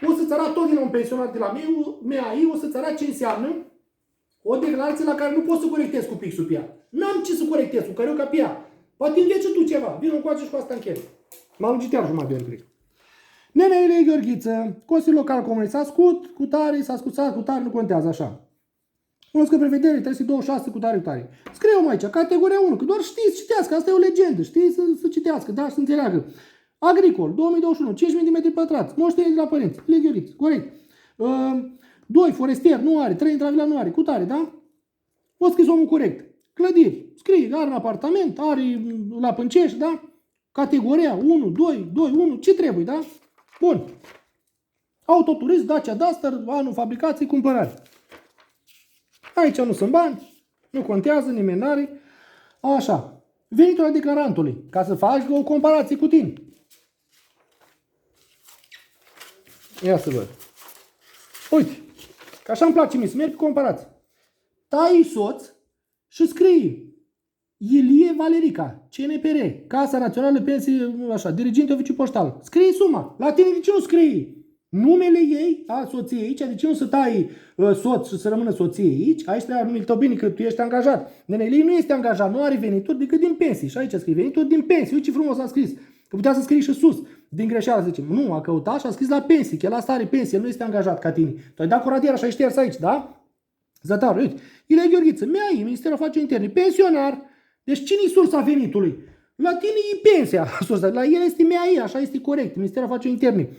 [SPEAKER 1] o să-ți arăt tot din un pensionat de la MEAI, o să-ți arăt ce înseamnă o declarație la care nu poți să corectezi cu pixul pe ea. N-am ce să corectez cu carioca pe ea. Poate înveți tu ceva. Vino încoace și cu asta închem. M-am lungit iar jumătate de ori, cred. Nenele Gheorghiță, Consiliul Local Comunei s-a scut, cu tare, s-a scuțat, cu tare, nu contează așa. Cunosc că prevedere, trebuie să 26 cu tare, cu tare. Scriu aici, categoria 1, că doar știți, citească, asta e o legendă, știi să citească, da, să înțeleagă. Agricol, 2021, 5.000 de metri pătrați, moștenire de la părinți, Gheorghiță, corect. 2, forestier, nu are, 3 intravila nu are, cu tare, da? O scris omul corect. Clădiri, scrie, are un apartament, are la Pâncești, da? Categoria 1, 2, 2, 1, ce trebuie, da? Bun. Autoturism, Dacia Duster, anul fabricației, cumpărare. Aici nu sunt bani, nu contează, nimeni n-are. Așa. Venitul declarantului, ca să faci o comparație cu tine. Ia să văd. Uite, că așa îmi place mie, să merg pe comparație. Tai soț și scrie Ilie Valerica, CNPR, Casa Națională Pensii, așa, diriginte oficiu poștal. Scrie suma. La tine de ce nu scrie numele ei, a soției aici? De ce nu să tai soț și să rămână soție aici? Aici trebuie numele tău bine că tu ești angajat. Nenele ei nu este angajat, nu are venituri decât din pensii. Și aici scrie venituri din pensii. Uite ce frumos a scris. Că putea să scrie și sus. Din greșeală zice. Nu, a căutat și a scris la pensii. Că el asta are pensie, el nu este angajat ca tine. Tu ai dat cu radiera și ai șters aici, da? Zătar, uite. Ilie Gheorghiță, MEAI, Ministerul Afacerilor Interne, pensionar. Deci cine-i sursa venitului? La tine e pensia. La el este MEAI, așa este corect, Ministerul Afacerilor Interne.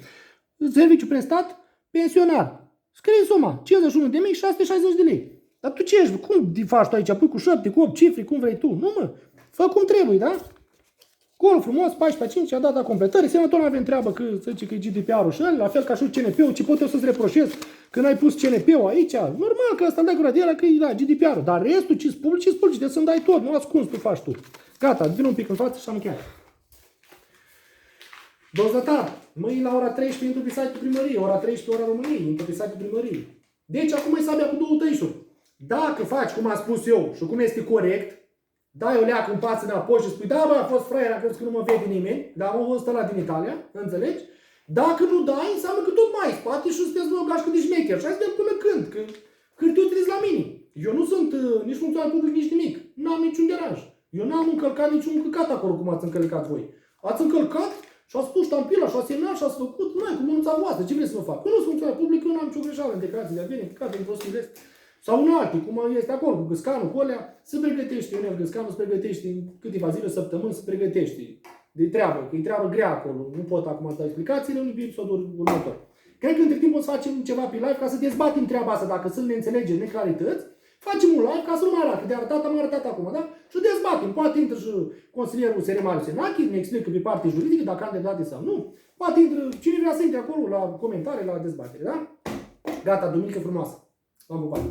[SPEAKER 1] Serviciu prestat, pensionar. Scrie suma, 51.660 de lei. Dar tu ce ești? Cum faci tu aici? Pui cu 7, cu 8 cifre, cum vrei tu? Nu mă, fă cum trebuie, da? Gol frumos, 14-5, a dat la completări. Semnător nu avem treabă că să zice că e GDPR-ul și la fel ca și CNP-ul, ce pot eu să-ți reproșez că n-ai pus CNP-ul aici? Normal că ăsta dai cu radiera că e la GDPR-ul, dar restul ce-ți publici, trebuie să-mi dai tot, nu ascunzi, tu faci tu. Gata, vin un pic în față și am încheiat. Dozătar, mâine la ora 13 intru pe site-ul primăriei, ora 13 ora României, intru pe site-ul primăriei. Deci acum e sabia cu două tăișuri. Dacă faci cum am spus eu și cum este corect, dai o leacă în față înapoi și spui, da, bă, a fost fraier, a crezut că nu mă vede nimeni, dar am fost ăla din Italia, înțelegi? Dacă nu dai, înseamnă că tot mai spate și sunteți o gașcă de șmecher. Și hai să vedem până când, că hârtii utilizezi la mine. Eu nu sunt nici funcționar public, nici nimic. N-am niciun deranj. Eu n-am încălcat niciun căcat acolo cum ați încălcat voi. Ați încălcat și ați pus ștampila și ați semnat și ați făcut, noi, cu mânuța voastră, ce vreți să vă fac? Eu nu sunt funcționar public, eu n-am nicio greșeală în declarații de avere, căcat din prostii sau un altul, cum este acolo, cu gâscanul, cu alea, se pregătește, Ionel Gâscanul se pregătește în câteva zile, săptămâni, se pregătește de treabă, că e treabă grea acolo, nu pot acum să dau explicațiile, în episodul următor. Cred că între timp o să facem ceva pe live ca să dezbatem treaba asta, dacă sunt neînțelegeri, neclarități, facem un live ca să nu mai arată, de arătat am arătat acum, da? Și dezbatem, poate intră și consilierul SR Marius Senachi, ne explică pe partea juridică dacă am dreptate sau nu, poate intră, cine vrea să intre acolo la comentarii, la dezbatere, da? Gata, duminică frumoasă, v-am pupat.